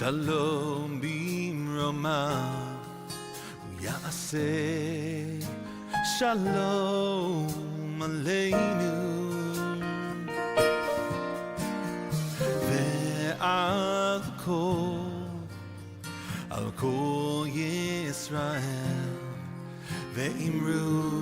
Shalom bimroma Yaseh Shalom aleinu Ve'al kol Yisrael Ve'imru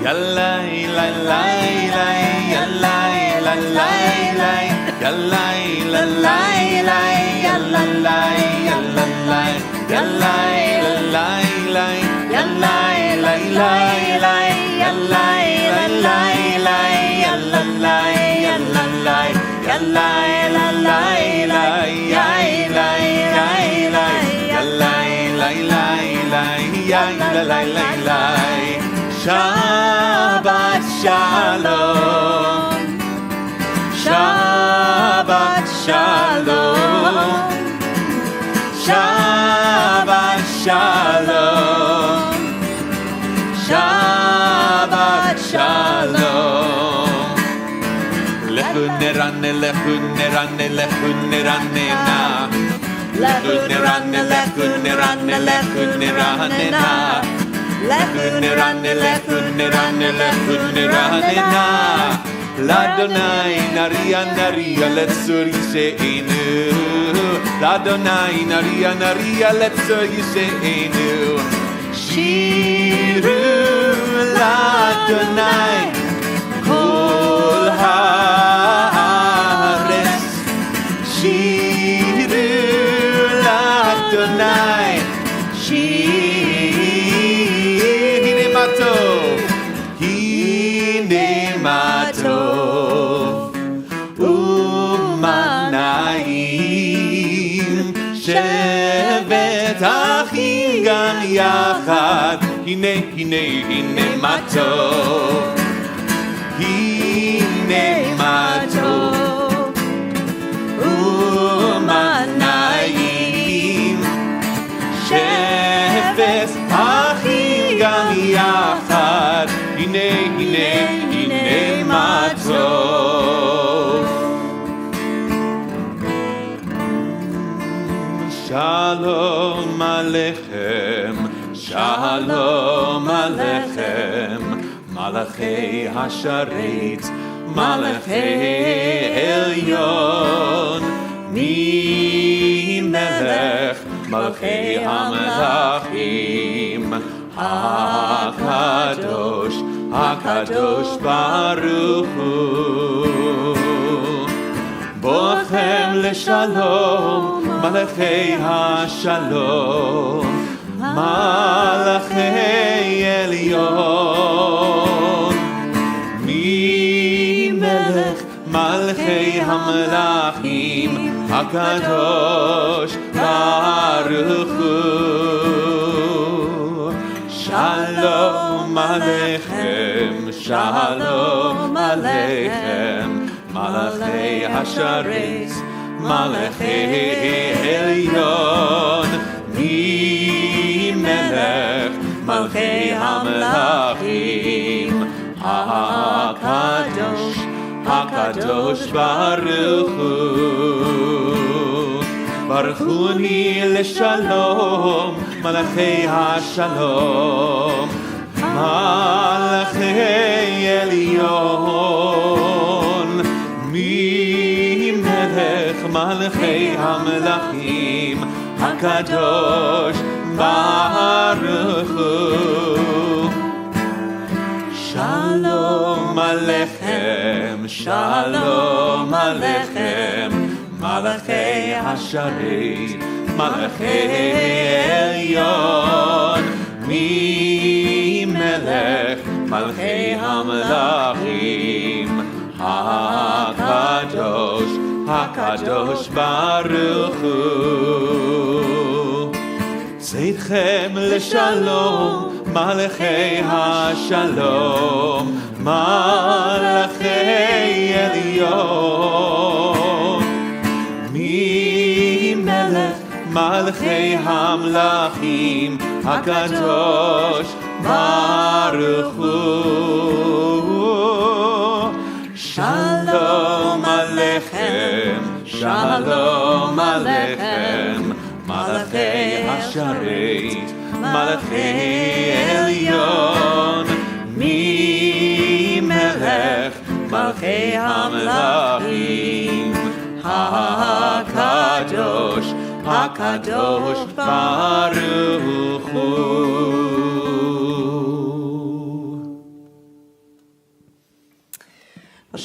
Yallay, lay, lay, lay, yallay, lay, lay, lay, yallay, lay, lay, lay, yallay, yallay, yallay, lay, lay, yallay, lay, lay, lay, yallay, lay, lay, lay, yallay, yallay, yallay, lay, lay, yay, lay, yay, lay, yallay, lay, lay, lay, yay, lay, lay, lay. Shabbat Shalom, Shabbat Shalom, Shabbat Shalom, Shabbat Shalom. Lechu neranne, lechu neranne, lechu neranne na. Lechu neranne, lechu neranne, lechu neranne na. Lechunirane, lechunirane, lechunirane na. Ladonai, naria, naria, letzur yisheinu. Ladonai, naria, naria, letzur yisheinu. Shiru Ladonai, kol haaretz. Shiru Ladonai, Hine matov u'manayim shevet achim gam yachad. Hine, hine, hine matov, hine matov u'manayim shevet achim gam yachad. Hine, hine, hine matov. Shalom Aleichem, Shalom Aleichem, Malachei Hasharet, Malachei Elyon, Mi Melech, Malachei HaMelachim, HaKadosh, HaKadosh Baruch Hu. Bochem leshalom, Malachei HaShalom, Malachei Elyon, Mi Melech, Malachei HaMelachim, HaKadosh Baruch Hu. Shalom Aleichem, Shalom Aleichem, Malachei Hasharet, Malachei Elyon, Mi Melech, Malachei HaMelachim, HaKadosh, HaKadosh Baruch Hu. Baruchuni leshalom, Malachei HaShalom, Malachei Elyon, Mi Melech, Malachei HaMelachim, HaKadosh Baruch Hu. Shalom Aleichem, Shalom Aleichem, Malachei Hasharet, Malachei Elyon, Mi Melech, Malachei HaMelachim, HaKadosh, HaKadosh Baruch Hu. Tzedchem leshalom, Malachei HaShalom, Malachei Elyon, Mi Melech, Malachei HaMelachim, HaKadosh Baruch Hu. Shalom Aleichem, Shalom Aleichem, Malachei Hasharet, Malachei Elyon, Mi Melech, Malachei HaMelachim, HaKadosh, HaKadosh Baruch Hu.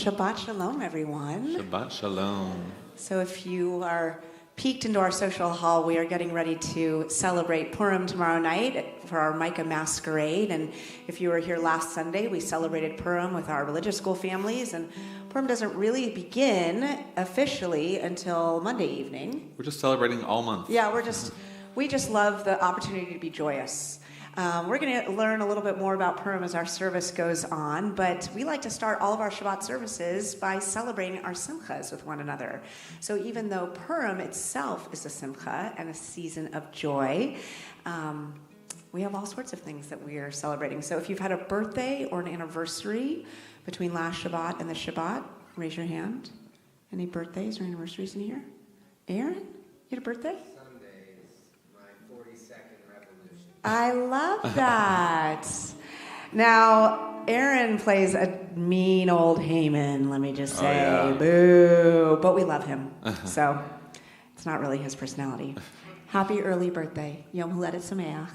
Shabbat Shalom, everyone. Shabbat Shalom. So if you are peeked into our social hall, we are getting ready to celebrate Purim tomorrow night for our Micah Masquerade. And if you were here last Sunday, we celebrated Purim with our religious school families. And Purim doesn't really begin officially until Monday evening. We're just celebrating all month. Yeah, we just love the opportunity to be joyous. We're going to learn a little bit more about Purim as our service goes on, but we like to start all of our Shabbat services by celebrating our simchas with one another. So even though Purim itself is a simcha and a season of joy, we have all sorts of things that we are celebrating. So if you've had a birthday or an anniversary between last Shabbat and this Shabbat, raise your hand. Any birthdays or anniversaries in here? Aaron, you had a birthday? I love that. Now, Aaron plays a mean old Haman, let me just say. Oh, yeah. Boo. But we love him. So it's not really his personality. Happy early birthday. Yom Huledet Sameach.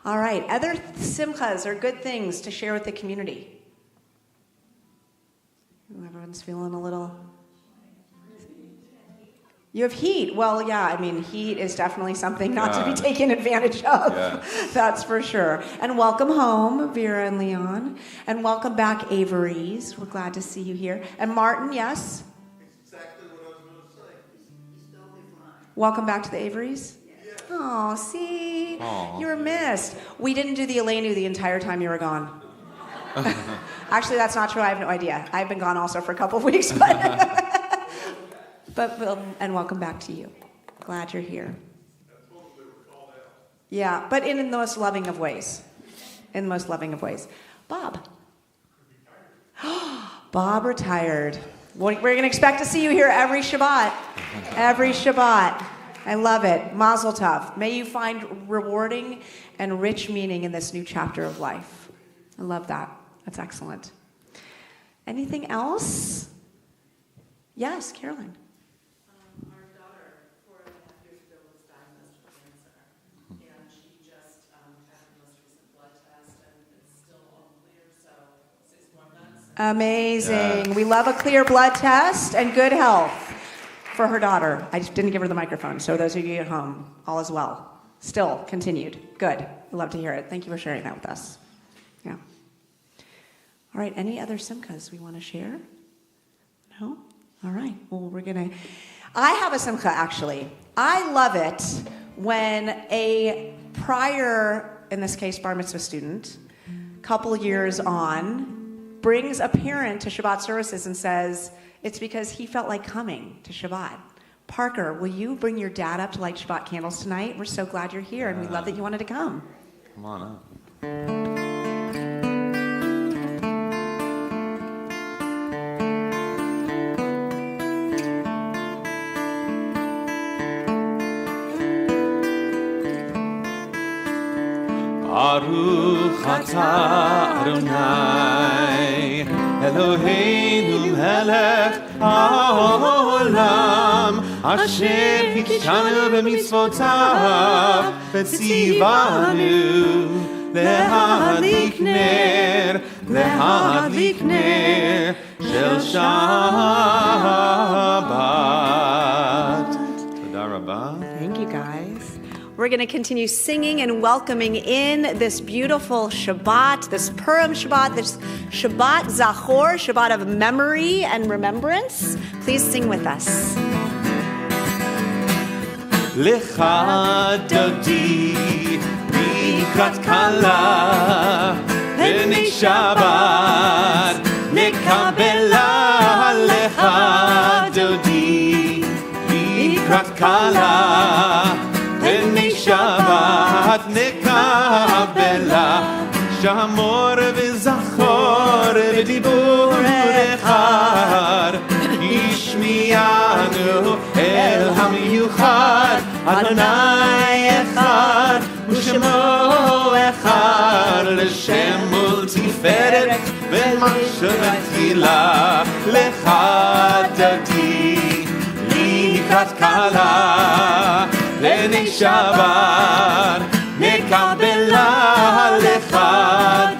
All right. Other simchas are good things to share with the community. Everyone's feeling a little... You have heat. Well, yeah, I mean, heat is definitely something not to be taken advantage of. Yeah. That's for sure. And welcome home, Vera and Leon. And welcome back, Averys. We're glad to see you here. And Martin, yes? Exactly what I was going to say. He's totally fine. Welcome back to the Averys? Yes. Oh, see? Aww. You were missed. We didn't do the Elenu the entire time you were gone. Actually, that's not true. I have no idea. I've been gone also for a couple of weeks, but... And welcome back to you. Glad you're here. Yeah, but in the most loving of ways. In the most loving of ways. Bob. Bob retired. We're going to expect to see you here every Shabbat. Every Shabbat. I love it. Mazel tov. May you find rewarding and rich meaning in this new chapter of life. I love that. That's excellent. Anything else? Yes, Caroline. Amazing. Yeah. We love a clear blood test and good health for her daughter. I just didn't give her the microphone, so those of you at home, all is well. Still continued. Good. I love to hear it. Thank you for sharing that with us. Yeah. All right. Any other simchas we want to share? No? All right. Well, I have a simcha, actually. I love it when a prior, in this case, bar mitzvah student, couple years on, brings a parent to Shabbat services and says, it's because he felt like coming to Shabbat. Parker, will you bring your dad up to light Shabbat candles tonight? We're so glad you're here, and we love that you wanted to come. Come on up. Baruch atah Adonai Eloheinu melech haolam asher hikshanu b'mitzvotav v'tzivanu lehadlik ner shel Shabbat. Toda rabah. Thank you, guys. We're going to continue singing and welcoming in this beautiful Shabbat, this Purim Shabbat, this Shabbat Zachor, Shabbat of memory and remembrance. Please sing with us. Lecha dodi mikrat kala b'nei Shabbat nekabela lecha dodi mikrat kala b'nei Shabbat nekabela shamor v'zachor v'dibur echad ishmiyanu el hamiyuchad Adonai echad u'shemo echad l'shem multiferet v'machshavtila lecha dodi likrat kala b'nei Shabbat nekabela lecha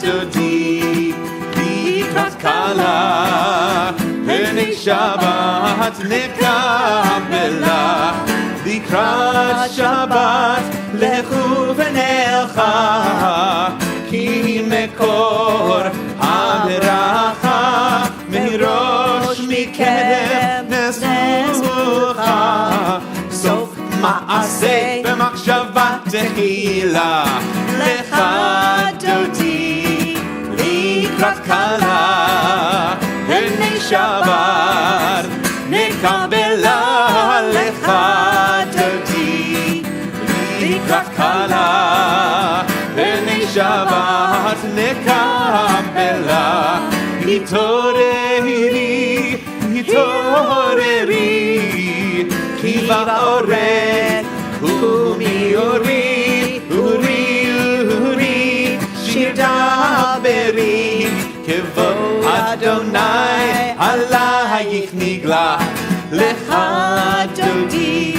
dodi likrat kala שבת נקבלה, לקראת שבת לכו ונלכה, כי מקור הברכה מראש מקדם נסוכה, סוף מעשה במחשבה תחילה, לך דודי לקראת כלה, הנה שבת נקבלה, לך דודי לקראת כלה, הנה שבת נקבלה, התעוררי, התעוררי, כי בעורק קומי אורי, אורי, אורי, שיר דברי, כבוד אדוני עלייך נגלה, לך דודי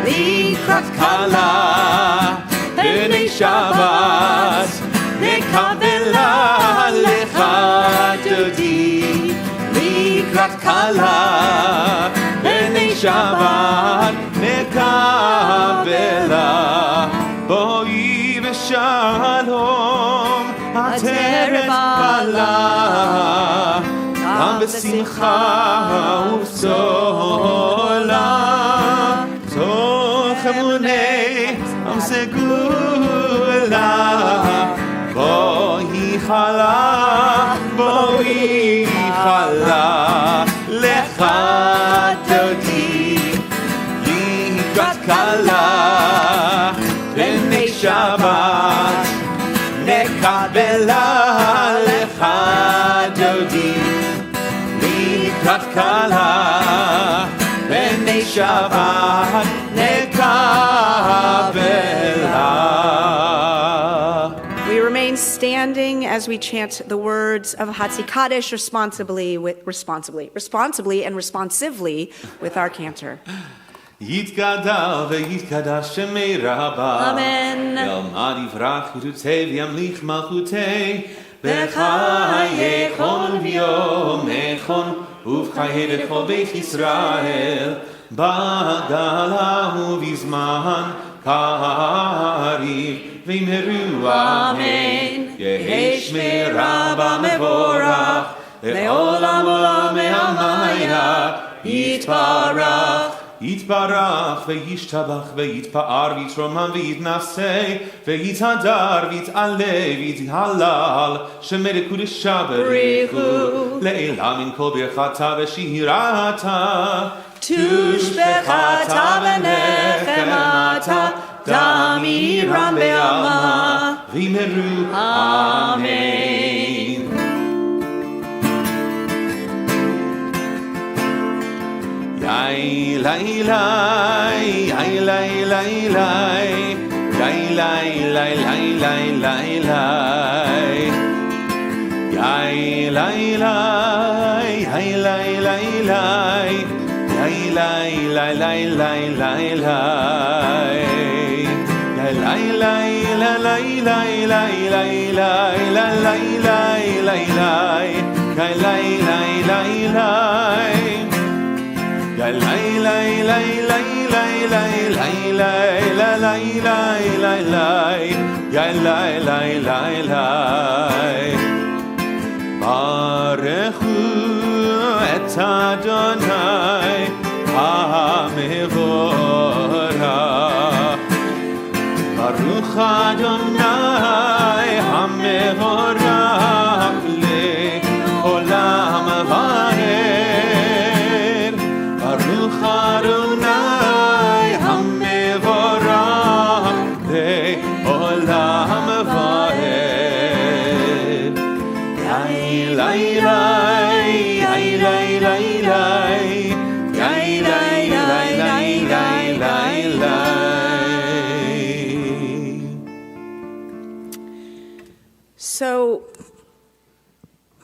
לקראת כלה, הנה שבת נקבלה, לך דודי לקראת כלה, הנה שבת נקבלה, בואי ושלום עטרת כלה, גם בשמחה ובשולה, תוך אמוני עם סגולה, בואי חלה, בואי חלה, לך דודי לקראת כלה, הנה שבת נקבלה, לך דודי לקראת כלה, הנה שבת נקבלה. We remain standing as we chant the words of Hatzi Kaddish responsibly and responsively with our cantor. יתגדל ויתקדש שמי רבה, אמן. ילמד יברח ירוצה וימליך מלכותי, בחיי כל ויומכון ובחיי לכל בית ישראל, בגלה ובזמן קריב וימהרו אמן. יהי שמירה במבורך לעולם עולם מהמיה, יתברך יתברך וישתבח ויתפאר ויתרומם ויתנשא ויתהדר ויתעלה ויתהלל, שמי לקודשה בריחו לעילם עם כל ברכתה ושירתה, תושבחתה ונחמתה דמירם בעלמה וימהרו אמן. Yai lai lai, yai lai lai lai, yai lai lai lai lai lai lai, yai lai lai, yai lai lai lai, yai lai lai lai lai lai lai, yai lai lai la lai lai lai lai lai la lai lai lai lai, yai lai lai lai lai. Lai lai lai lai lai lai lai lai lai lai lai lai lai, lai lai lai lai lai. Baruchu et Adonai hamevorach, Baruch Adonai hamevorach le'olam vaed. Baruch Adonai hamevorach le'olam vaed. Yai lai lai, yai lai lai lai, yai lai lai lai lai lai lai. So,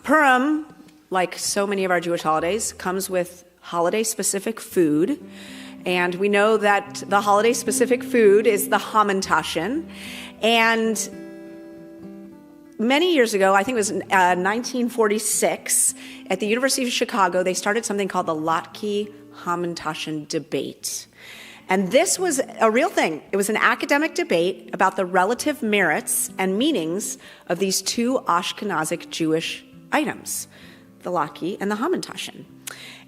Purim, like so many of our Jewish holidays, comes with holiday-specific food, and we know that the holiday-specific food is the hamantashen, and many years ago, I think it was 1946, at the University of Chicago, they started something called the Lotke-Hamantashen debate. And this was a real thing. It was an academic debate about the relative merits and meanings of these two Ashkenazic Jewish items, the Lotke and the Hamantashen.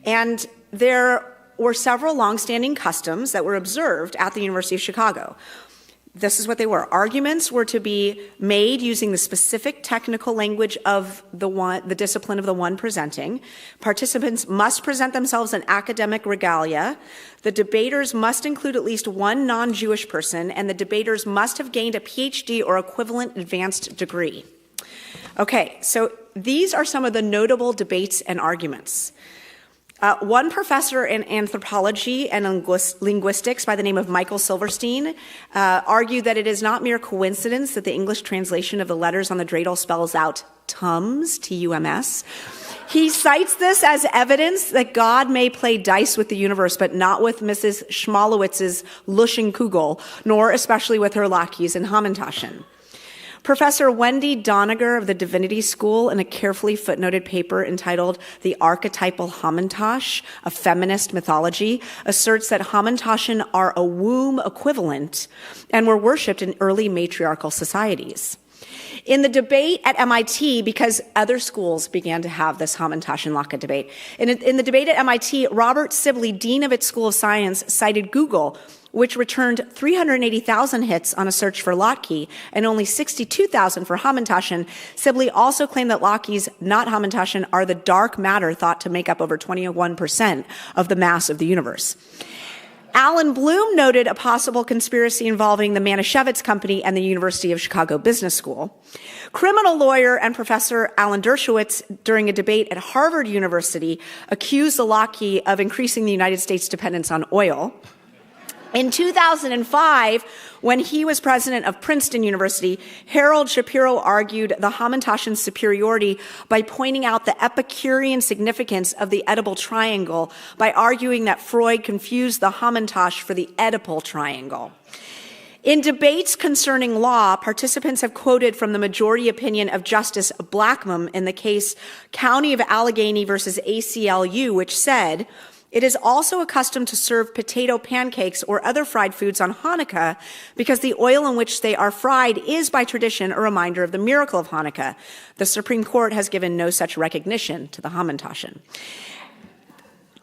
And there were several longstanding customs that were observed at the University of Chicago. This is what they were. Arguments were to be made using the specific technical language of the discipline of the one presenting. Participants must present themselves in academic regalia. The debaters must include at least one non-Jewish person, and the debaters must have gained a PhD or equivalent advanced degree. Okay, so these are some of the notable debates and arguments. One professor in anthropology and linguistics by the name of Michael Silverstein argued that it is not mere coincidence that the English translation of the letters on the dreidel spells out Tums, T-U-M-S. He cites this as evidence that God may play dice with the universe, but not with Mrs. Schmolowitz's Luschen Kugel, nor especially with her Latkes and Hamantashen. Professor Wendy Doniger of the Divinity School, in a carefully footnoted paper entitled The Archetypal Hamantash, a Feminist Mythology, asserts that Hamantashen are a womb equivalent and were worshipped in early matriarchal societies. In the debate at MIT, because other schools began to have this Hamantashen Lotke debate, in the debate at MIT, Robert Sibley, dean of its School of Science, cited Google, which returned 380,000 hits on a search for Lotke and only 62,000 for Hamantashen. Sibley also claimed that Latkes, not Hamantashen, are the dark matter thought to make up over 21% of the mass of the universe. Alan Bloom noted a possible conspiracy involving the Manischewitz Company and the University of Chicago Business School. Criminal lawyer and professor Alan Dershowitz, during a debate at Harvard University, accused the Lotke of increasing the United States' dependence on oil. In 2005, when he was president of Princeton University, Harold Shapiro argued the Hamantashen's superiority by pointing out the Epicurean significance of the edible triangle by arguing that Freud confused the Hamantash for the Oedipal triangle. In debates concerning law, participants have quoted from the majority opinion of Justice Blackmun in the case County of Allegheny versus ACLU, which said, "It is also a custom to serve potato pancakes or other fried foods on Hanukkah because the oil in which they are fried is by tradition a reminder of the miracle of Hanukkah. The Supreme Court has given no such recognition to the Hamantashen."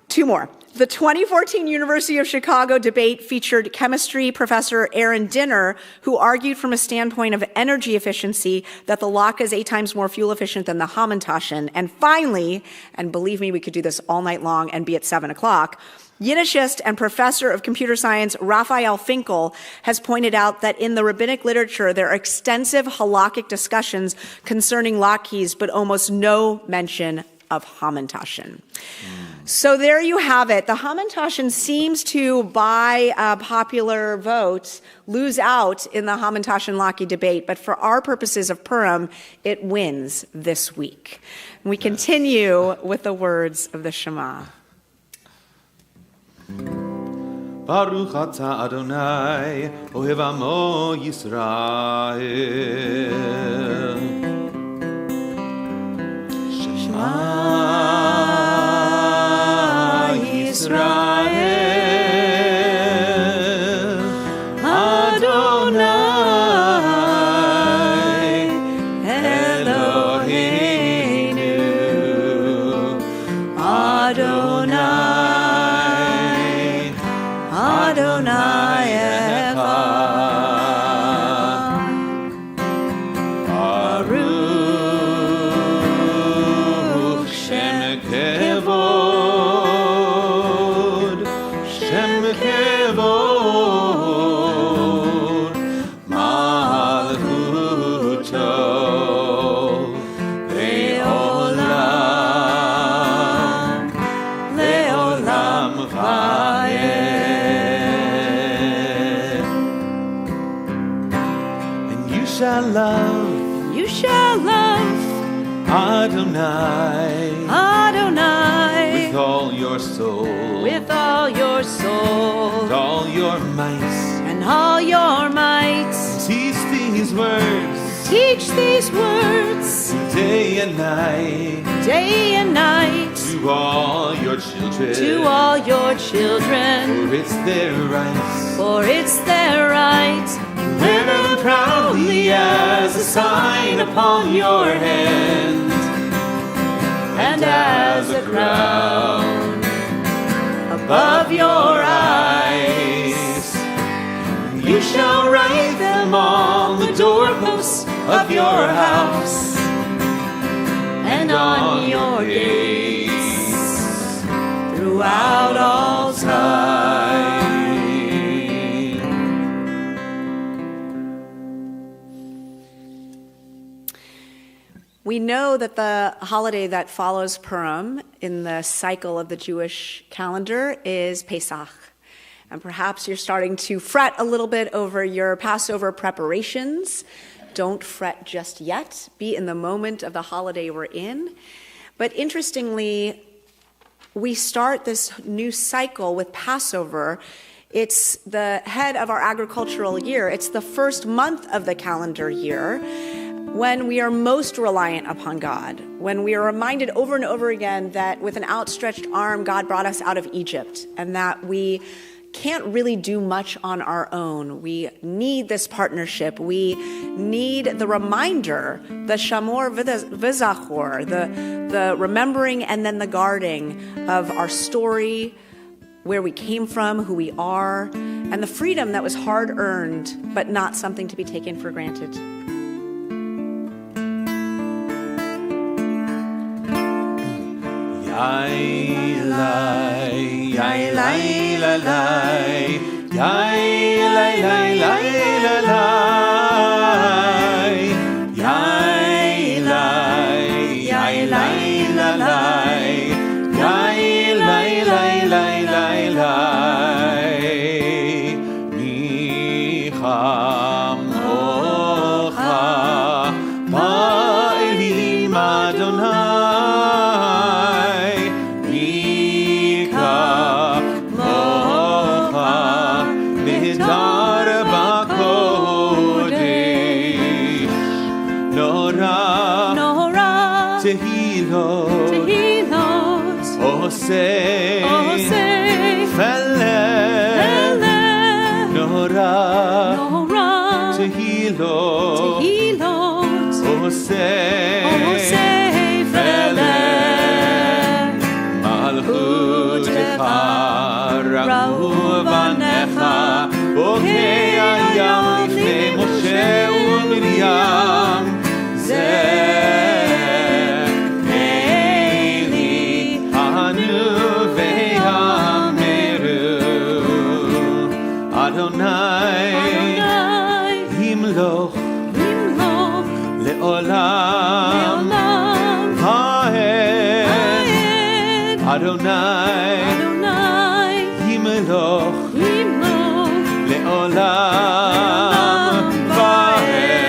Two more. The 2014 University of Chicago debate featured chemistry professor Aaron Dinner, who argued from a standpoint of energy efficiency that the Lotke is 8 times more fuel efficient than the Hamantashen. And finally, and believe me, we could do this all night long and be at 7 o'clock, Yiddishist and professor of computer science Raphael Finkel has pointed out that in the rabbinic literature there are extensive halakhic discussions concerning Latkes, but almost no mention of Hamantashen. So there you have it. The Hamantashen seems to, by popular votes, lose out in the Hamantashen-Lotke debate, but for our purposes of Purim, it wins this week. And we continue with the words of the Shema. Baruch atah Adonai, ohev amo Yisrael. Shema Yisrael, Adonai Eloheinu, Adonai, Adonai Echad. Baruch Shem Kevod, Shem Kevod, Malchuto Le'olam, Le'olam Vayed. And you shall love Adonai, Adonai, with all your soul, with all your soul, with all your might. and all your might. Teach these words, Teach these words day and night day and night to all your children. to all your children. For it's their right. For it's their right. Wear them proudly as a sign upon your hand, And as a crown above your eyes. You shall write them on the doorposts of your house and on your gates throughout all time. We know that the holiday that follows Purim in the cycle of the Jewish calendar is Pesach. And perhaps you're starting to fret a little bit over your Passover preparations. Don't fret just yet. Be in the moment of the holiday we're in. But interestingly, we start this new cycle with Passover. It's the head of our agricultural year. It's the first month of the calendar year, when we are most reliant upon God, when we are reminded over and over again that with an outstretched arm, God brought us out of Egypt, and that we can't really do much on our own. We need this partnership. We need the reminder, the shamor v'zachor, the remembering and then the guarding of our story, where we came from, who we are, and the freedom that was hard-earned, but not something to be taken for granted. Yai lai, yai lai la lai, yai lai lai lai la lai, yai lai, yai lai la lai, yai lai lai lai lai lai, micham ocha ba'elim Adonai. Osei, Feleh, Nora, Tehilot, Osei, Feleh, Malchut Lecha, Ra'u Vanecha, Okei Hayam Lifnei Moshe u'Miriam, Adonai, Yimloch, Le'olam Va'ed.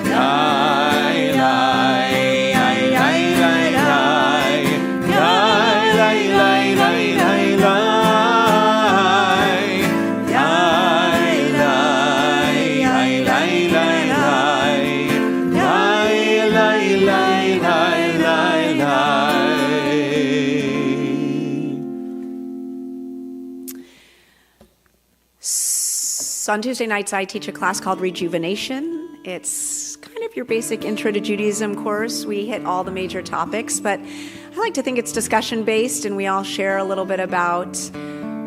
Yai lai, yai lai lai lai, yai lai lai lai lai lai, yai lai, yai lai lai lai, yai lai lai lai lai lai. On Tuesday nights, I teach a class called Rejuvenation. It's kind of your basic Intro to Judaism course. We hit all the major topics, but I like to think it's discussion-based, and we all share a little bit about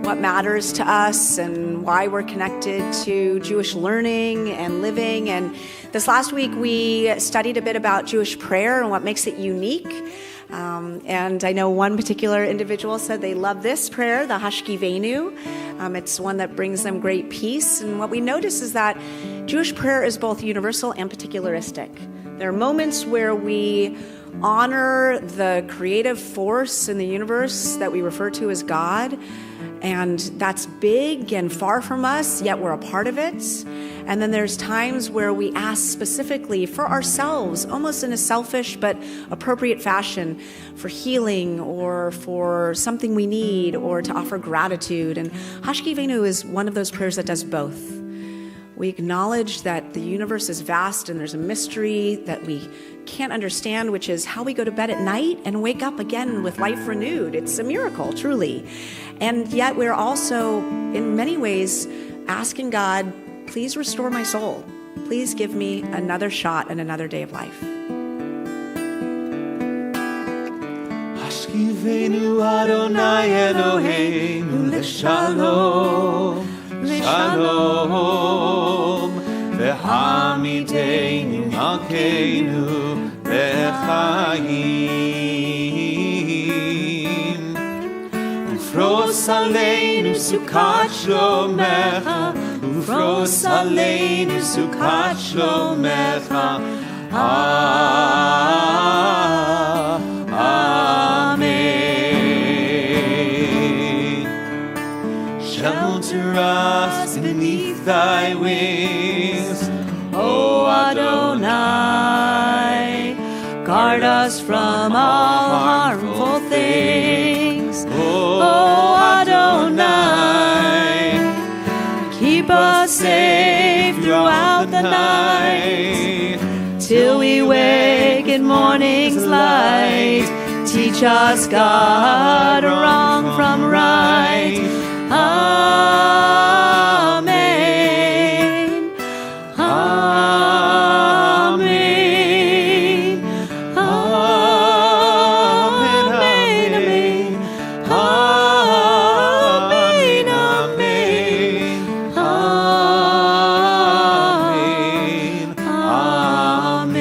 what matters to us and why we're connected to Jewish learning and living. And this last week, we studied a bit about Jewish prayer and what makes it unique. And I know one particular individual said they love this prayer, the Hashkivenu. It's one that brings them great peace. And what we notice is that Jewish prayer is both universal and particularistic. There are moments where we honor the creative force in the universe that we refer to as God, and that's big and far from us, yet we're a part of it. And then there's times where we ask specifically for ourselves, almost in a selfish but appropriate fashion, for healing or for something we need or to offer gratitude. And Hashkivenu is one of those prayers that does both. We acknowledge that the universe is vast and there's a mystery that we can't understand, which is how we go to bed at night and wake up again with life renewed. It's a miracle, truly. And yet we're also, in many ways, asking God, please restore my soul. Please give me another shot and another day of life. Hashkivenu Adonai Eloheinu l'shalom, l'shalom, v'hamidenu malkeinu l'chaim. Ufros aleinu sukat shlomecha, ufros aleinu sukat shlomecha. Shelter us beneath thy wings, O Adonai, guard us from all harmful things. O Adonai, keep us safe throughout the night, till we wake in morning's light. Teach us, God, wrong from right. Amen. Amen. Amen. Amen. Amen. Amen.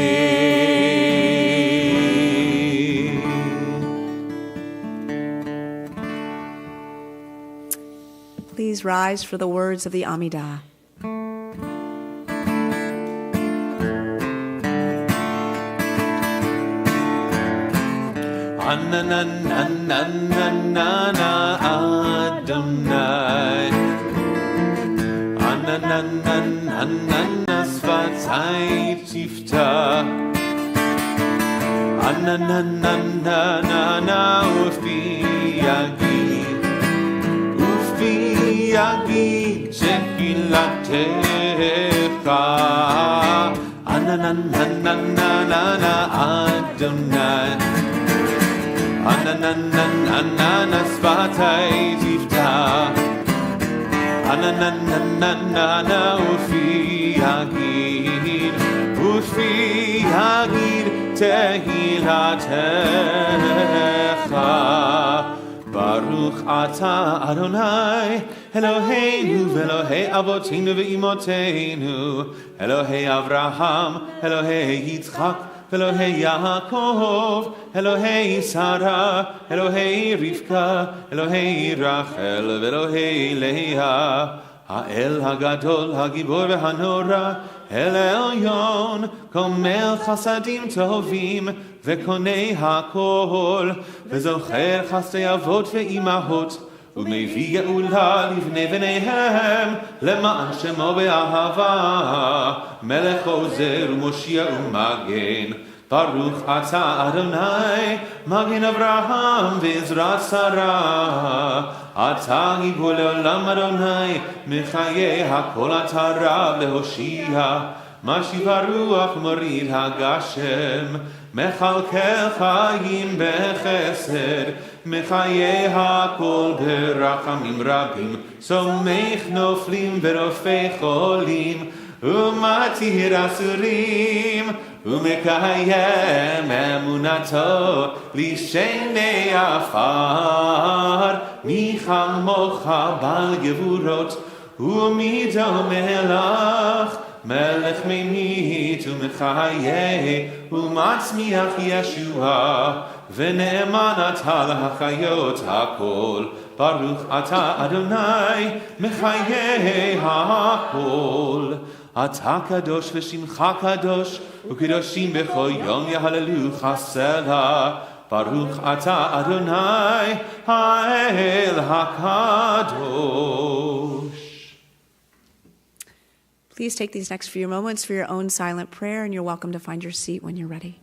Please rise for the words of the Amidah. Anananananana Adonai, Anananananana Svatai Tifta, Ananananana Ufi Yagid, Ufi Yagid Shekilatecha, Anananananana Adonai, Ananananana Svatai Tifta, Ananananana Ufi Yagid, Ufi Yagid Tehilatecha. Baruch Ata Adonai, Eloheinu v'Elohei Avoteinu v'Imoteinu, Elohei Avraham, Elohei Yitzchak, Elohei Yaakov, Elohei Sarah, Elohei Rivka, Elohei Rachel, Elohei Leah, Ha'el Hagadol, Hagibor v'Hanora, El Elyon, Komel Chasadim Tovim, Vekonei HaKol, Vezocher Chasdei Avot ve'imahot, Umevi Geula livnei v'neihem, Lema'an Shemo be'ahava, Melech Ozer u'Moshia u'Magen, Baruch Ata Adonai, Magen Avraham v'Ezrat Sarah, Ata Gibor le'olam Adonai, Mechayeh HaKol Ata Rav le'Hoshia, Mashiv HaRuach Morid HaGashem, Mechalkel Chayim bechesed, Mechayeh HaKol berachamim rabim, Somech noflim verofei cholim, Umatir asurim, Umekayem emunato, Lishenei afar, Michal mocha bal gevurot, Umido melach, Melech mimit umechayeh, umatzmiach Yeshua, v'ne'eman ata l'hachayot hakol, Baruch ata Adonai, mechayeh hakol. Ata kadosh v'shimcha kadosh, u'kedoshim b'chol yom yahalelu chasela, Baruch ata Adonai, ha'el hakadosh. Please take these next few moments for your own silent prayer, and you're welcome to find your seat when you're ready.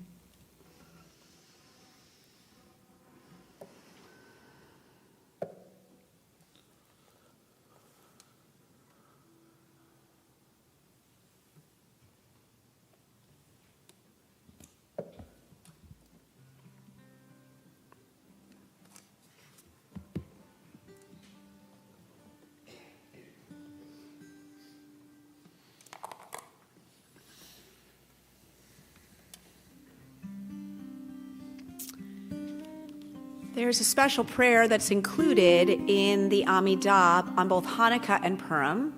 There's a special prayer that's included in the Amidah on both Hanukkah and Purim.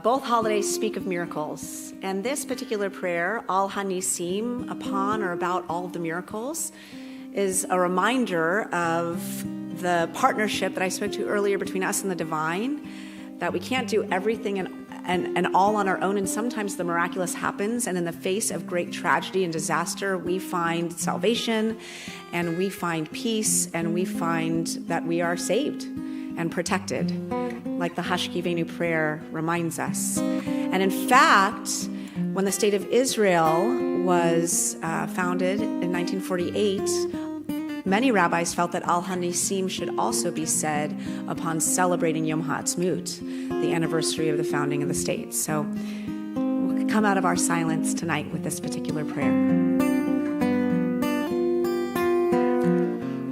Both holidays speak of miracles, and this particular prayer, Al Hanisim, upon or about all of the miracles, is a reminder of the partnership that I spoke to earlier between us and the divine, that we can't do everything and all on our own, and sometimes the miraculous happens, and in the face of great tragedy and disaster, we find salvation, and we find peace, and we find that we are saved and protected, like the Hashkivenu prayer reminds us. And in fact, when the state of Israel was founded in 1948, many rabbis felt that Al Hanisim should also be said upon celebrating Yom HaAtzmaut, the anniversary of the founding of the state. So we'll come out of our silence tonight with this particular prayer.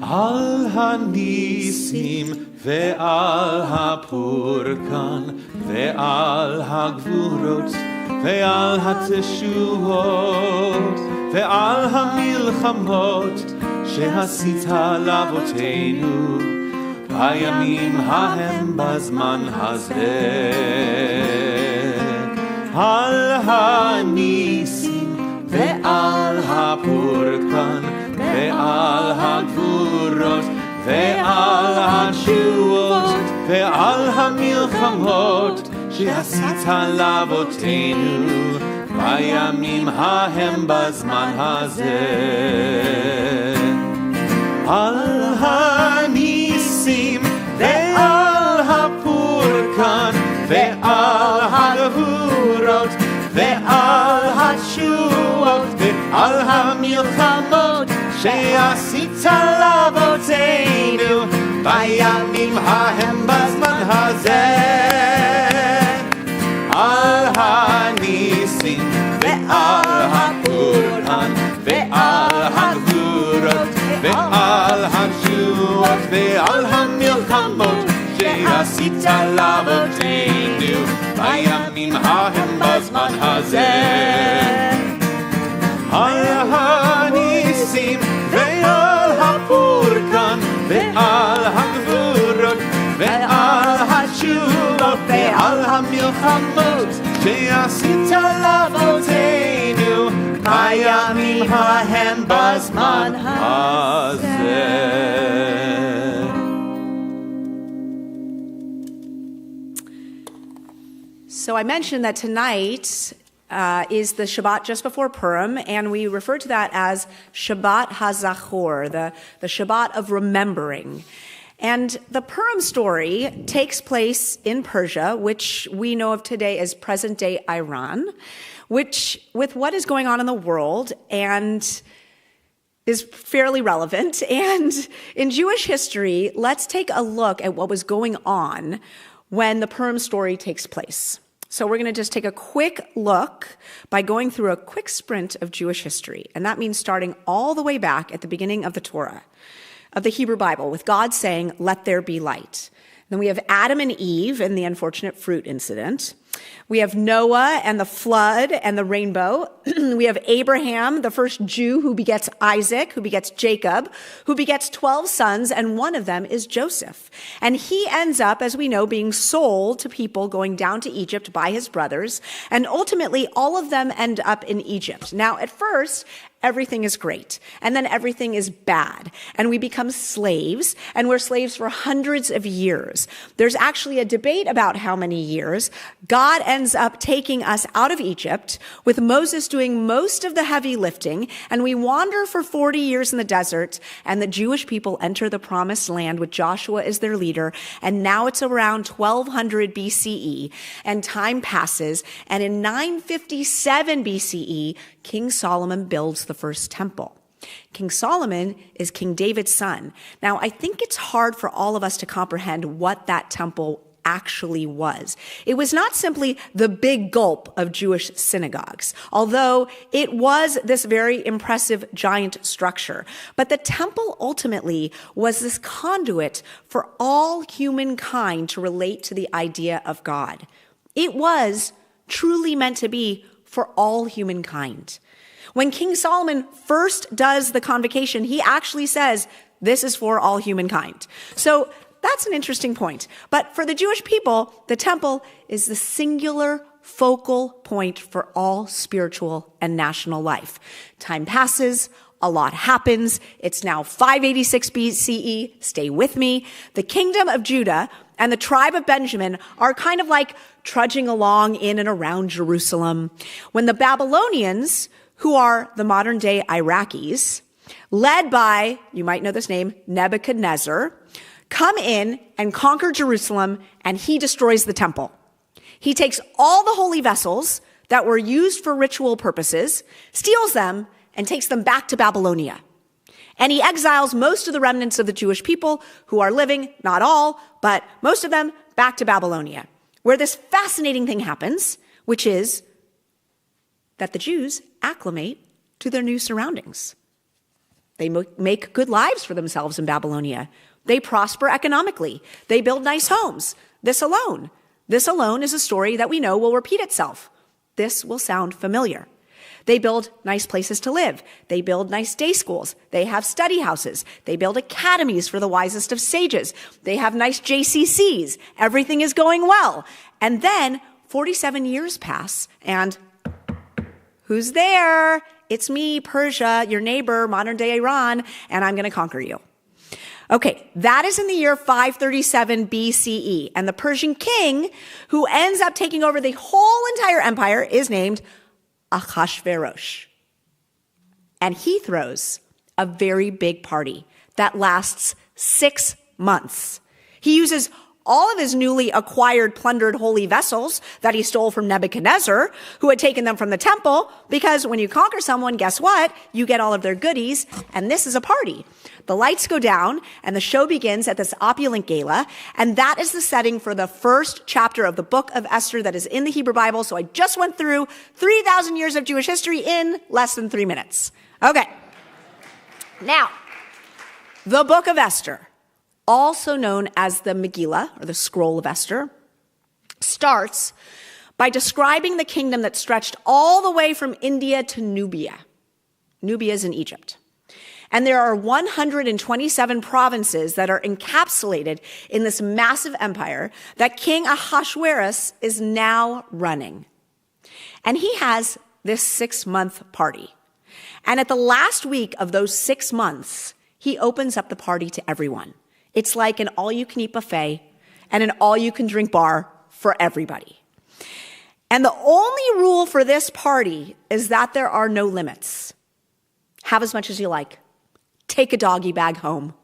Al Hanisim ve'al ha'purkan ve'al ha'gvurot ve'al ha'teshuot ve'al ha'milchamot shehasita lavoteinu bayamim hahem bazman hazeh. Al Hanisim ve'al ha'purkan ve'al ha'gvurot ve'al ha'teshuot ve'al ha'milchamot shehasita lavoteinu bayamim hahem bazman hazeh. Al Hanisim ve'al ha'purkan ve'al ha'gvurot ve'al ha'teshuot ve'al ha'milchamot shehasita lavoteinu bayamim hahem bazman hazeh. Al Hanisim ve'al ha'purkan ve'al ha'gvurot ve'al ha'teshuot ve'al ha'milchamot shehasita lavoteinu bayamim hahem bazman hazeh. Al Hanisim ve'al ha'purkan ve'al ha'gvurot ve'al ha'teshuot ve'al ha'milchamot shehasita lavoteinu bayamim hahem bazman hazeh. So I mentioned that tonight is the Shabbat just before Purim, and we refer to that as Shabbat HaZachor, the Shabbat of remembering. And the Purim story takes place in Persia, which we know of today as present-day Iran, which, with what is going on in the world, and is fairly relevant. And in Jewish history, let's take a look at what was going on when the Purim story takes place. So we're going to just take a quick look by going through a quick sprint of Jewish history. And that means starting all the way back at the beginning of the Torah, of the Hebrew Bible, with God saying, "Let there be light." Then we have Adam and Eve and the unfortunate fruit incident. We have Noah and the flood and the rainbow. We have Abraham, the first Jew who begets Isaac, who begets Jacob, who begets 12 sons, and one of them is Joseph. And he ends up, as we know, being sold to people going down to Egypt by his brothers. And ultimately, all of them end up in Egypt. Now, at first, everything is great, and then everything is bad, and we become slaves, and we're slaves for hundreds of years. There's actually a debate about how many years. God ends up taking us out of Egypt, with Moses doing most of the heavy lifting, and we wander for 40 years in the desert, and the Jewish people enter the promised land with Joshua as their leader, and now it's around 1200 BCE, and time passes, and in 957 BCE, King Solomon builds the first temple. King Solomon is King David's son. Now, I think it's hard for all of us to comprehend what that temple actually was. It was not simply the big gulp of Jewish synagogues, although it was this very impressive giant structure. But the temple ultimately was this conduit for all humankind to relate to the idea of God. It was truly meant to be for all humankind. When King Solomon first does the convocation, he actually says, This is for all humankind. So that's an interesting point. But for the Jewish people, the temple is the singular focal point for all spiritual and national life. Time passes, a lot happens. It's now 586 BCE. Stay with me. The kingdom of Judah and the tribe of Benjamin are kind of like trudging along in and around Jerusalem when the Babylonians, who are the modern day Iraqis, led by, you might know this name, Nebuchadnezzar, come in and conquer Jerusalem, and he destroys the temple. He takes all the holy vessels that were used for ritual purposes, steals them, and takes them back to Babylonia. And he exiles most of the remnants of the Jewish people who are living, not all, but most of them, back to Babylonia, where this fascinating thing happens, which is that the Jews acclimate to their new surroundings. They make good lives for themselves in Babylonia. They prosper economically. They build nice homes. This alone is a story that we know will repeat itself. This will sound familiar. They build nice places to live. They build nice day schools. They have study houses. They build academies for the wisest of sages. They have nice JCCs. Everything is going well. And then 47 years pass, and who's there? It's me, Persia, your neighbor, modern day Iran, and I'm going to conquer you. Okay, that is in the year 537 BCE. And the Persian king who ends up taking over the whole entire empire is named Ahasuerus. And he throws a very big party that lasts 6 months. He uses all of his newly acquired plundered holy vessels that he stole from Nebuchadnezzar, who had taken them from the temple, because when you conquer someone, guess what? You get all of their goodies, and this is a party. The lights go down, and the show begins at this opulent gala, and that is the setting for the first chapter of the book of Esther that is in the Hebrew Bible. So I just went through 3,000 years of Jewish history in less than 3 minutes. Okay. Now, the book of Esther, also known as the Megillah, or the Scroll of Esther, starts by describing the kingdom that stretched all the way from India to Nubia. Nubia is in Egypt. And there are 127 provinces that are encapsulated in this massive empire that King Ahasuerus is now running. And he has this 6-month party. And at the last week of those 6 months, he opens up the party to everyone. It's like an all-you-can-eat buffet and an all-you-can-drink bar for everybody. And the only rule for this party is that there are no limits. Have as much as you like. Take a doggy bag home.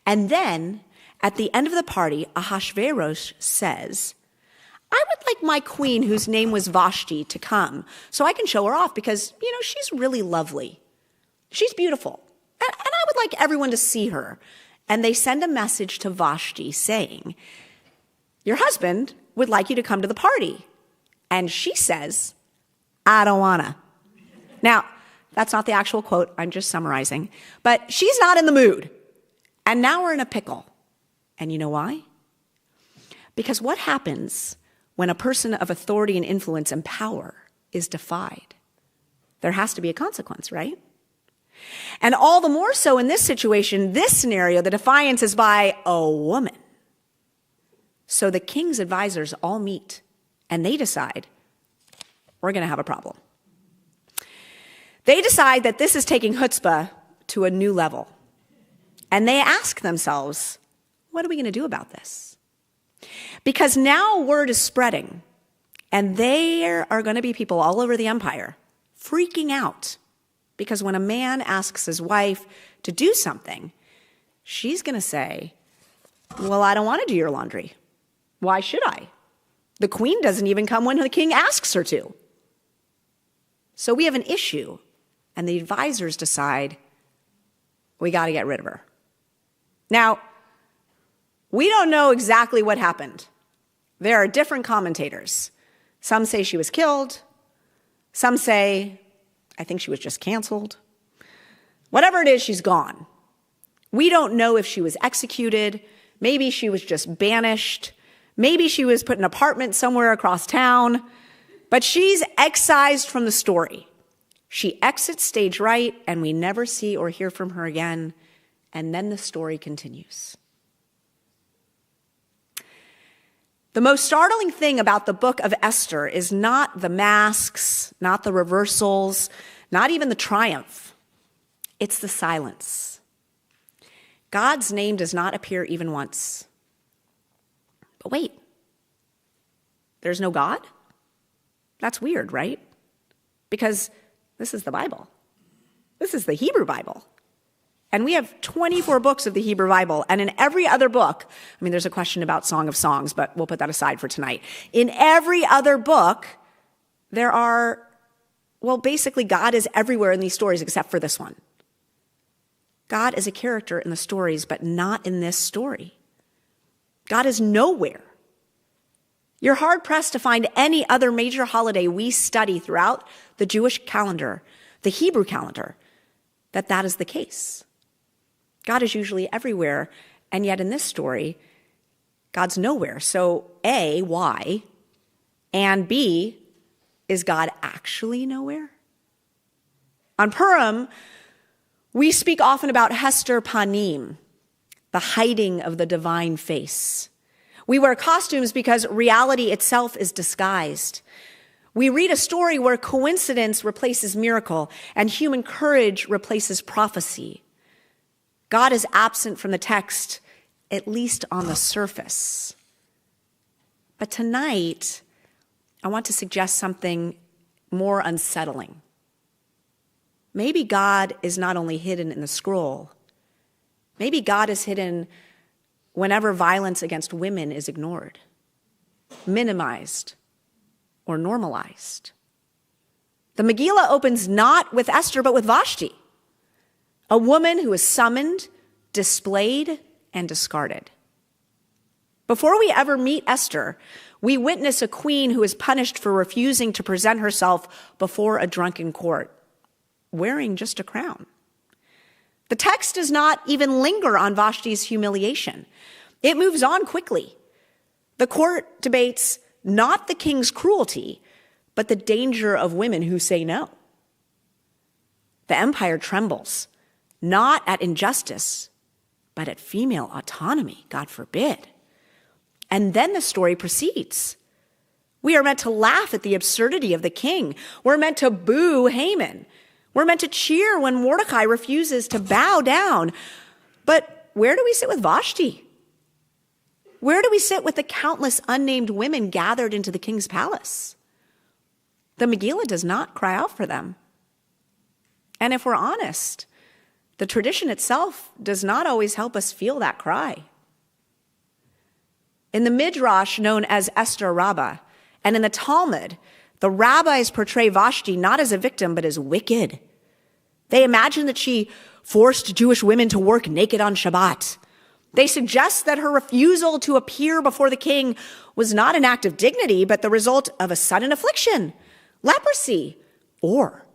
And then, at the end of the party, Ahasuerus says, I would like my queen, whose name was Vashti, to come so I can show her off because, she's really lovely. She's beautiful. And I would like everyone to see her. And they send a message to Vashti saying, your husband would like you to come to the party. And she says, I don't wanna. Now, that's not the actual quote, I'm just summarizing. But she's not in the mood. And now we're in a pickle. And you know why? Because what happens when a person of authority and influence and power is defied? There has to be a consequence, right? And all the more so in this situation, this scenario, the defiance is by a woman. So the king's advisors all meet and they decide, we're going to have a problem. They decide that this is taking chutzpah to a new level. And they ask themselves, what are we going to do about this? Because now word is spreading, and there are going to be people all over the empire freaking out. Because when a man asks his wife to do something, she's going to say, well, I don't want to do your laundry. Why should I? The queen doesn't even come when the king asks her to. So we have an issue. And the advisors decide, we got to get rid of her. Now, we don't know exactly what happened. There are different commentators. Some say she was killed. Some say, I think she was just canceled. Whatever it is, she's gone. We don't know if she was executed. Maybe she was just banished. Maybe she was put in an apartment somewhere across town. But she's excised from the story. She exits stage right, and we never see or hear from her again. And then the story continues. The most startling thing about the book of Esther is not the masks, not the reversals, not even the triumph. It's the silence. God's name does not appear even once. But wait, there's no God? That's weird, right? Because this is the Bible. This is the Hebrew Bible. And we have 24 books of the Hebrew Bible. And in every other book, I mean, there's a question about Song of Songs, but we'll put that aside for tonight. In every other book, there are, well, basically God is everywhere in these stories except for this one. God is a character in the stories, but not in this story. God is nowhere. You're hard-pressed to find any other major holiday we study throughout the Jewish calendar, the Hebrew calendar, that is the case. God is usually everywhere, and yet in this story, God's nowhere. So A, why? And B, is God actually nowhere? On Purim, we speak often about Hester Panim, the hiding of the divine face. We wear costumes because reality itself is disguised. We read a story where coincidence replaces miracle and human courage replaces prophecy. God is absent from the text, at least on the surface. But tonight, I want to suggest something more unsettling. Maybe God is not only hidden in the scroll. Maybe God is hidden whenever violence against women is ignored, minimized, or normalized. The Megillah opens not with Esther, but with Vashti, a woman who is summoned, displayed, and discarded. Before we ever meet Esther, we witness a queen who is punished for refusing to present herself before a drunken court, wearing just a crown. The text does not even linger on Vashti's humiliation. It moves on quickly. The court debates not the king's cruelty, but the danger of women who say no. The empire trembles, not at injustice, but at female autonomy, God forbid. And then the story proceeds. We are meant to laugh at the absurdity of the king. We're meant to boo Haman. We're meant to cheer when Mordecai refuses to bow down. But where do we sit with Vashti? Where do we sit with the countless unnamed women gathered into the king's palace? The Megillah does not cry out for them. And if we're honest, the tradition itself does not always help us feel that cry. In the Midrash known as Esther Rabbah, and in the Talmud, the rabbis portray Vashti not as a victim, but as wicked. They imagine that she forced Jewish women to work naked on Shabbat. They suggest that her refusal to appear before the king was not an act of dignity, but the result of a sudden affliction, leprosy, or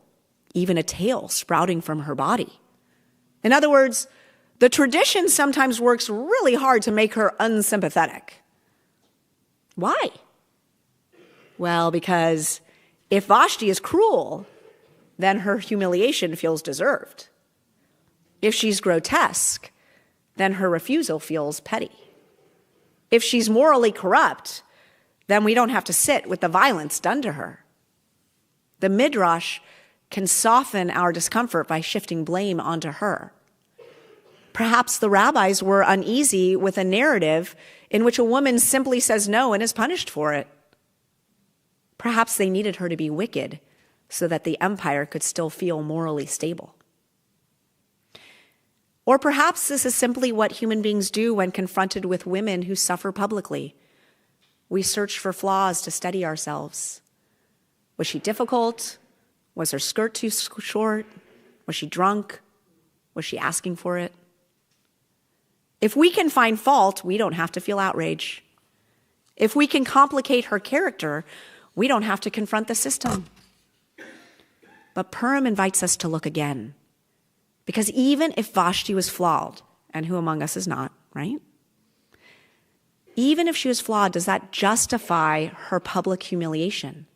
even a tail sprouting from her body. In other words, the tradition sometimes works really hard to make her unsympathetic. Why? Well, because if Vashti is cruel, then her humiliation feels deserved. If she's grotesque, then her refusal feels petty. If she's morally corrupt, then we don't have to sit with the violence done to her. The Midrash can soften our discomfort by shifting blame onto her. Perhaps the rabbis were uneasy with a narrative in which a woman simply says no and is punished for it. Perhaps they needed her to be wicked so that the empire could still feel morally stable. Or perhaps this is simply what human beings do when confronted with women who suffer publicly. We search for flaws to steady ourselves. Was she difficult? Was her skirt too short? Was she drunk? Was she asking for it? If we can find fault, we don't have to feel outrage. If we can complicate her character, we don't have to confront the system. But Purim invites us to look again. Because even if Vashti was flawed, and who among us is not, right? Even if she was flawed, does that justify her public humiliation?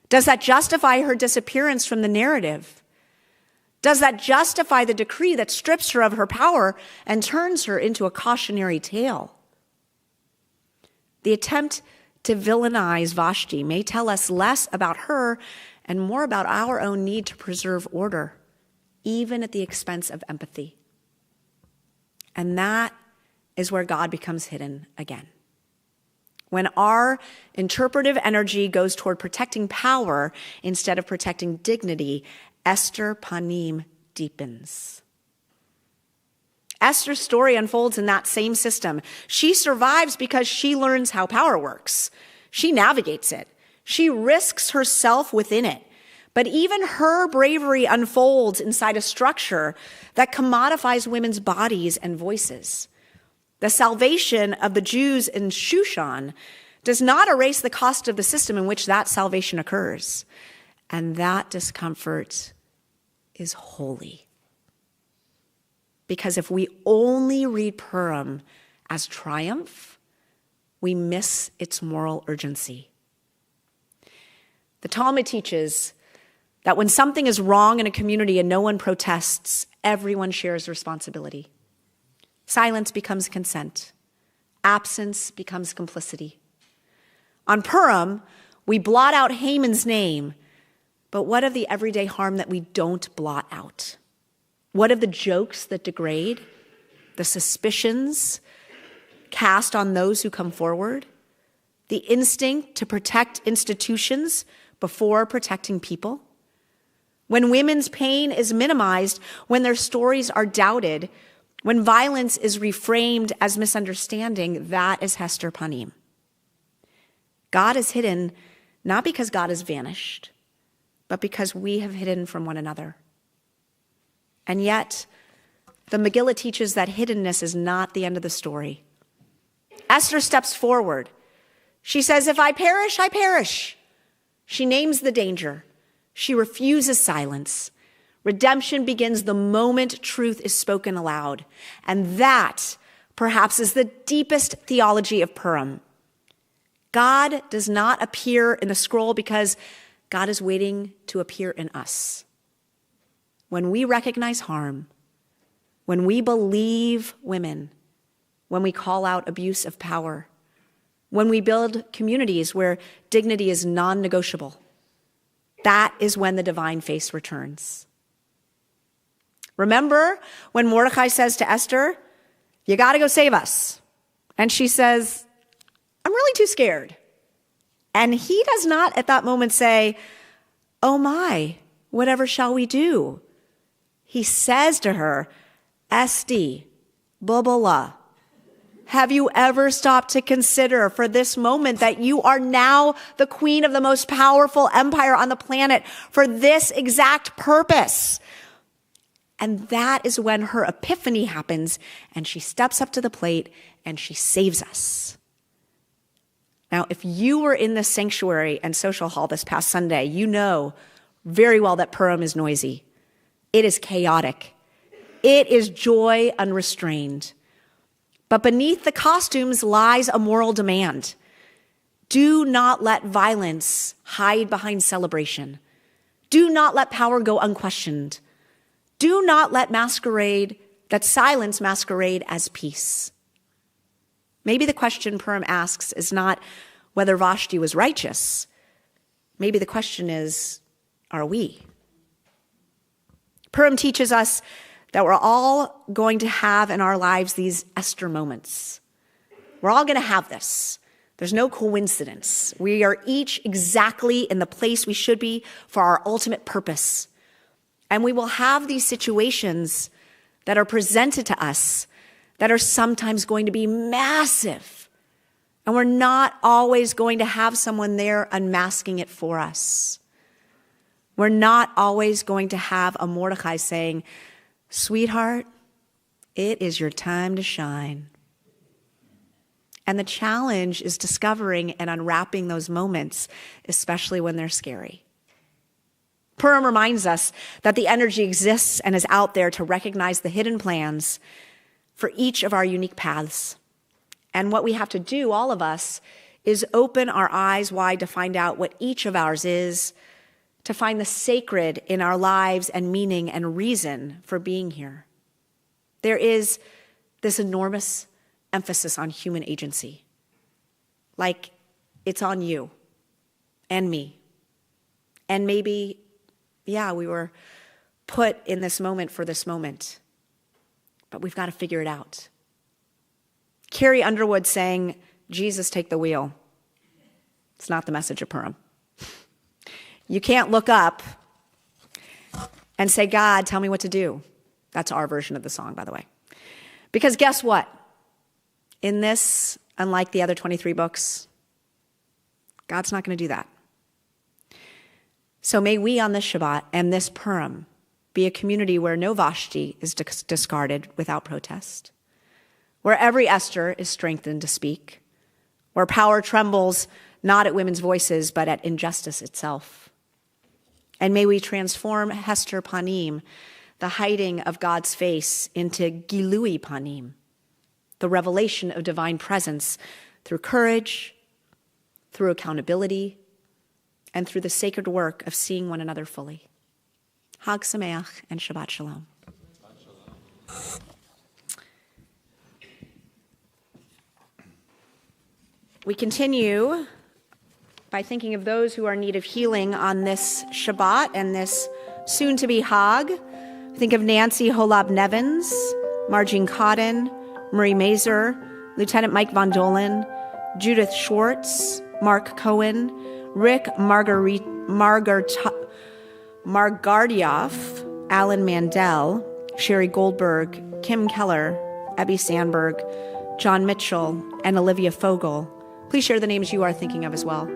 Does that justify her disappearance from the narrative? Does that justify the decree that strips her of her power and turns her into a cautionary tale? The attempt to villainize Vashti may tell us less about her and more about our own need to preserve order, even at the expense of empathy. And that is where God becomes hidden again. When our interpretive energy goes toward protecting power instead of protecting dignity, Esther Panim deepens. Esther's story unfolds in that same system. She survives because she learns how power works. She navigates it. She risks herself within it. But even her bravery unfolds inside a structure that commodifies women's bodies and voices. The salvation of the Jews in Shushan does not erase the cost of the system in which that salvation occurs. And that discomfort is holy. Because if we only read Purim as triumph, we miss its moral urgency. The Talmud teaches that when something is wrong in a community and no one protests, everyone shares responsibility. Silence becomes consent. Absence becomes complicity. On Purim, we blot out Haman's name, but what of the everyday harm that we don't blot out? What of the jokes that degrade, the suspicions cast on those who come forward, the instinct to protect institutions before protecting people? When women's pain is minimized, when their stories are doubted, when violence is reframed as misunderstanding, that is Hester Panim. God is hidden not because God has vanished, but because we have hidden from one another. And yet, the Megillah teaches that hiddenness is not the end of the story. Esther steps forward. She says, if I perish, I perish. She names the danger. She refuses silence. Redemption begins the moment truth is spoken aloud. And that, perhaps, is the deepest theology of Purim. God does not appear in the scroll because God is waiting to appear in us. When we recognize harm, when we believe women, when we call out abuse of power, when we build communities where dignity is non-negotiable, that is when the divine face returns. Remember when Mordecai says to Esther, you got to go save us. And she says, I'm really too scared. And he does not at that moment say, oh my, whatever shall we do? He says to her, Esti, Bobola, have you ever stopped to consider for this moment that you are now the queen of the most powerful empire on the planet for this exact purpose? And that is when her epiphany happens and she steps up to the plate and she saves us. Now, if you were in the sanctuary and social hall this past Sunday, you know very well that Purim is noisy. It is chaotic. It is joy unrestrained. But beneath the costumes lies a moral demand. Do not let violence hide behind celebration. Do not let power go unquestioned. Do not let silence masquerade as peace. Maybe the question Purim asks is not whether Vashti was righteous. Maybe the question is, are we? Purim teaches us that we're all going to have in our lives these Esther moments. We're all going to have this. There's no coincidence. We are each exactly in the place we should be for our ultimate purpose. And we will have these situations that are presented to us that are sometimes going to be massive. And we're not always going to have someone there unmasking it for us. We're not always going to have a Mordecai saying, sweetheart, it is your time to shine. And the challenge is discovering and unwrapping those moments, especially when they're scary. Purim reminds us that the energy exists and is out there to recognize the hidden plans for each of our unique paths. And what we have to do, all of us, is open our eyes wide to find out what each of ours is, to find the sacred in our lives and meaning and reason for being here. There is this enormous emphasis on human agency. Like it's on you and me. And maybe, we were put in this moment for this moment, but we've got to figure it out. Carrie Underwood sang, "Jesus, take the wheel." It's not the message of Purim. You can't look up and say, "God, tell me what to do." That's our version of the song, by the way. Because guess what? In this, unlike the other 23 books, God's not going to do that. So may we on this Shabbat and this Purim be a community where no Vashti is discarded without protest, where every Esther is strengthened to speak, where power trembles not at women's voices, but at injustice itself. And may we transform Hester Panim, the hiding of God's face, into Gilui Panim, the revelation of divine presence through courage, through accountability, and through the sacred work of seeing one another fully. Hag Sameach and Shabbat Shalom. We continue by thinking of those who are in need of healing on this Shabbat and this soon-to-be Hag. Think of Nancy Holab Nevins, Margene Cotton, Marie Mazer, Lieutenant Mike Von Dolan, Judith Schwartz, Mark Cohen, Rick Margardioff, Alan Mandel, Sherry Goldberg, Kim Keller, Abby Sandberg, John Mitchell, and Olivia Fogel. Please share the names you are thinking of as well.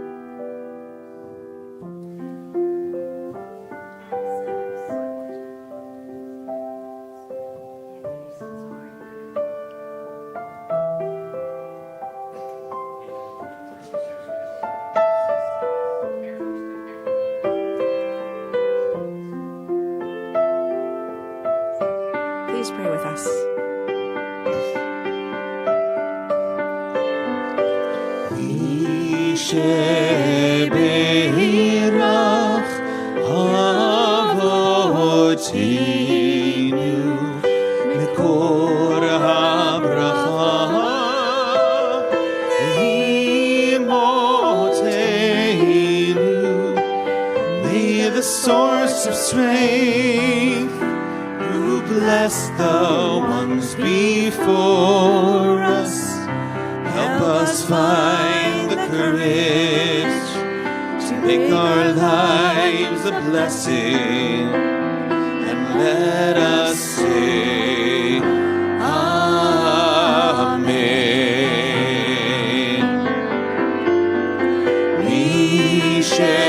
Please pray with us. Shebeirach Avotenu Mikor HaBracha Imotenu. May the source of strength who bless the ones before us help us find the courage to make our lives a blessing, and let us say Amen. Mishebeirach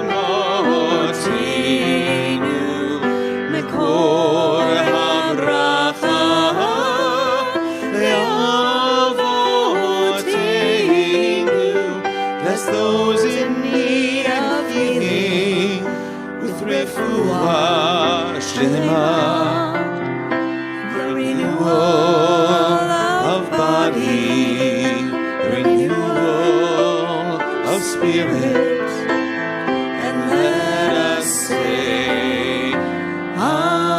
Imotenu Mikor HaBracha. Bless those in need of healing with refuah shlema, the renewal of body, the renewal of spirit, and let us say Amen.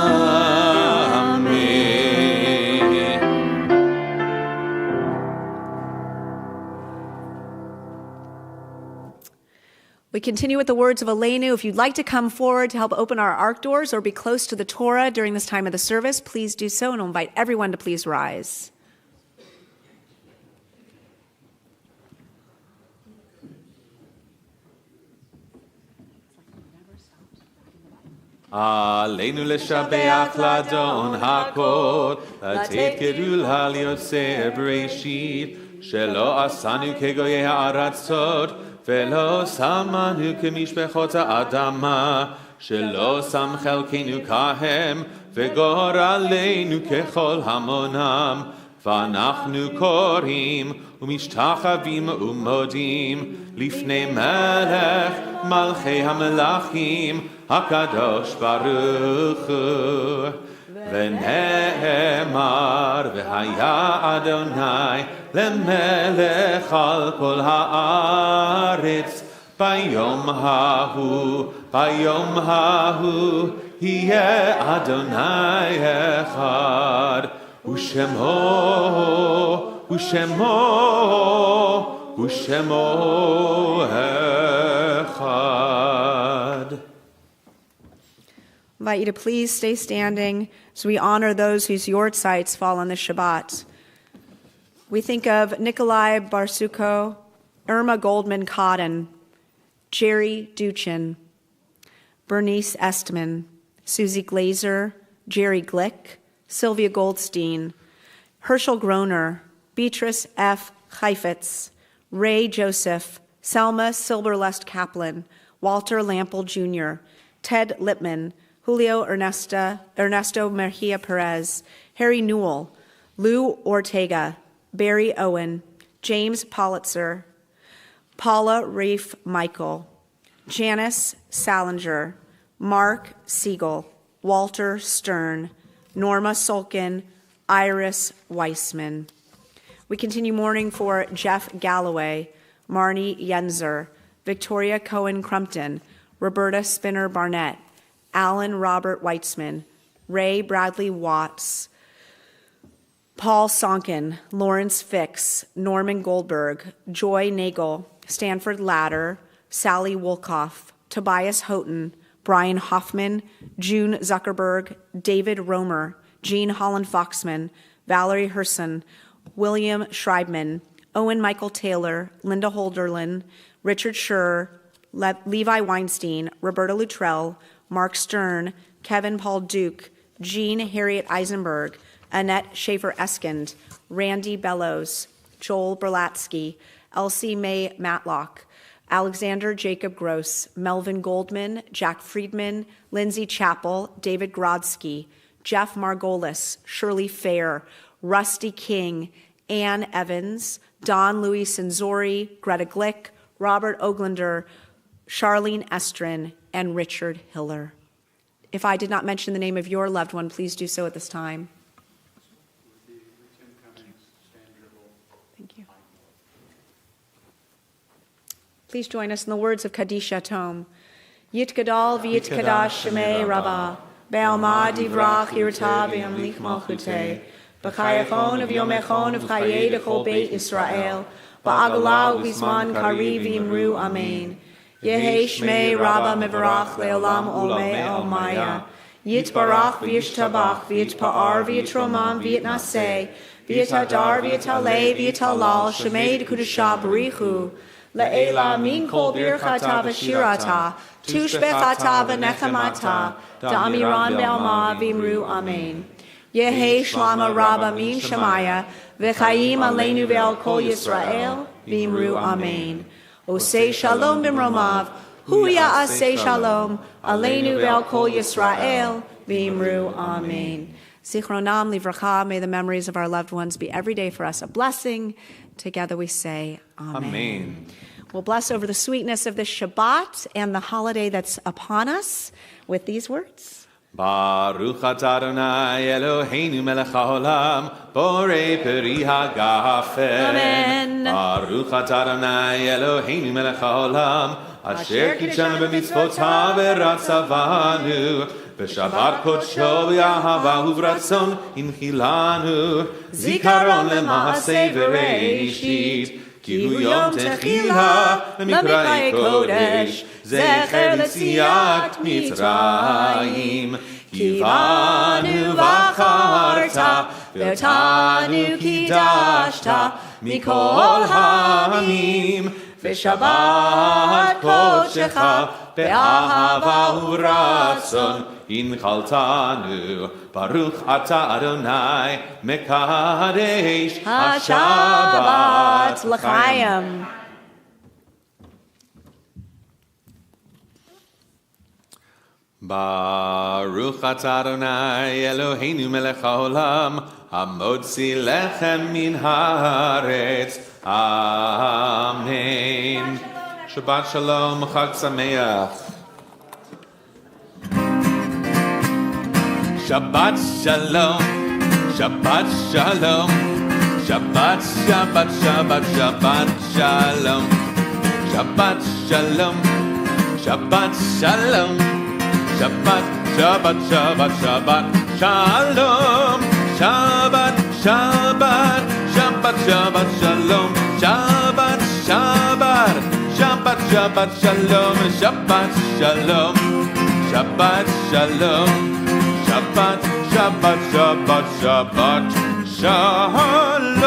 We continue with the words of Aleinu. If you'd like to come forward to help open our ark doors or be close to the Torah during this time of the service, please do so, and I'll invite everyone to please rise. Aleinu leshabeach ladon hakol, לתת גדולה ליוצר בראשית, שלא עשנו כגויי הארצות, ולא שמנו כמשפחות האדמה, שלא שם חלקנו כהם, וגורלנו ככל המונם, ואנחנו קוראים ומשתחווים ומודים לפני מלך מלכי המלכים הקדוש ברוך הוא, ונאמר והיה אדוני למלך על כל הארץ ביום ההוא יהיה אדוני אחד ושמו אחד. I invite you to please stay standing as we honor those whose yortzites fall on the Shabbat. We think of Nikolai Barsuko, Irma Goldman Cotton, Jerry Duchin, Bernice Estman, Susie Glazer, Jerry Glick, Sylvia Goldstein, Herschel Groner, Beatrice F. Heifetz, Ray Joseph, Selma Silberlest Kaplan, Walter Lample Jr., Ted Lippman, Julio Ernesto Mejia Perez, Harry Newell, Lou Ortega, Barry Owen, James Politzer, Paula Rafe Michael, Janice Salinger, Mark Siegel, Walter Stern, Norma Solkin, Iris Weissman. We continue mourning for Jeff Galloway, Marnie Yenzer, Victoria Cohen Crumpton, Roberta Spinner Barnett, Alan Robert Weitzman, Ray Bradley Watts, Paul Sonkin, Lawrence Fix, Norman Goldberg, Joy Nagel, Stanford Ladder, Sally Wolkoff, Tobias Houghton, Brian Hoffman, June Zuckerberg, David Romer, Jean Holland Foxman, Valerie Herson, William Schreibman, Owen Michael Taylor, Linda Holderlin, Richard Schur, Levi Weinstein, Roberta Luttrell, Mark Stern, Kevin Paul Duke, Jean Harriet Eisenberg, Annette Schaefer-Eskind, Randy Bellows, Joel Berlatsky, Elsie Mae Matlock, Alexander Jacob Gross, Melvin Goldman, Jack Friedman, Lindsay Chappell, David Grodsky, Jeff Margolis, Shirley Fair, Rusty King, Ann Evans, Don Louis Senzori, Greta Glick, Robert Oglander, Charlene Estrin, and Richard Hiller. If I did not mention the name of your loved one, please do so at this time. Thank you. Please join us in the words of Kadisha Tom. Yit Gadal v'yit Kadash Shemei Rabbah, Be'alma divrach yirta v'yamlich malchutei, B'chayachon v'yomechon v'chayei d'chol Beit Yisrael, Ba'agala u'bizman kari v'yimru amen. Yehi Shmei Rabbah Mevarach Le'olam Olmei Olmaya. Yitbarach v'yishtabach v'yitpa'ar v'yitromam v'yitnaseh v'yitadar v'yitaleh v'yitalal Shemei d'kudashah b'richu Le'ela min kol birchata v'shirata tushbechata v'nechamata da'amiran be'alma v'imru amen. Yehi Shlama Rabbah min Shemaya v'chayim aleinu ve'al kol Yisrael v'imru amen. Osei shalom b'mromav, hu ya'aseh shalom, aleinu ve'al kol Yisrael, v'imru amen. Zichronam livracha, may the memories of our loved ones be every day for us a blessing. Together we say, amen. Amen. We'll bless over the sweetness of this Shabbat and the holiday that's upon us with these words. Baruch atah Adonai Eloheinu melech haolam, borei peri hagafen. Amen. Baruch atah Adonai Eloheinu melech haolam, asher kidshanu b'mitzvotav v'ratzavanu, v'shavat kodsho v'yahava u'vratzon inchilanu, zikaron lema'aseh v'reishit, ki hu yom techila l'mikra'ei kodesh, zecher l'tziat Mitzrayim, kivanu v'acharta, ve'otanu kidashta, mikol ha'amim, v'shabat kodshecha, be'ahava u'ratzon, inchaltanu, Baruch atah Adonai, mekadesh HaShabbat l'chaim. Baruch atah Adonai Eloheinu melech haolam, hamotzi lechem min haaretz. Amen. Shabbat shalom, Chag Sameach. Shabbat Shalom, Shabbat Shalom, Shabbat, Shabbat, Shabbat, Shabbat Shalom, Shabbat Shalom, Shabbat Shalom, Shabbat, Shabbat, Shabbat, Shabbat Shalom, Shabbat, Shabbat, Shabbat, Shabbat Shalom, Shabbat, Shabbat, Shabbat, Shabbat Shalom, Shabbat Shalom, Shabbat Shalom, Shabbat, Shabbat, Shabbat, Shabbat Shalom.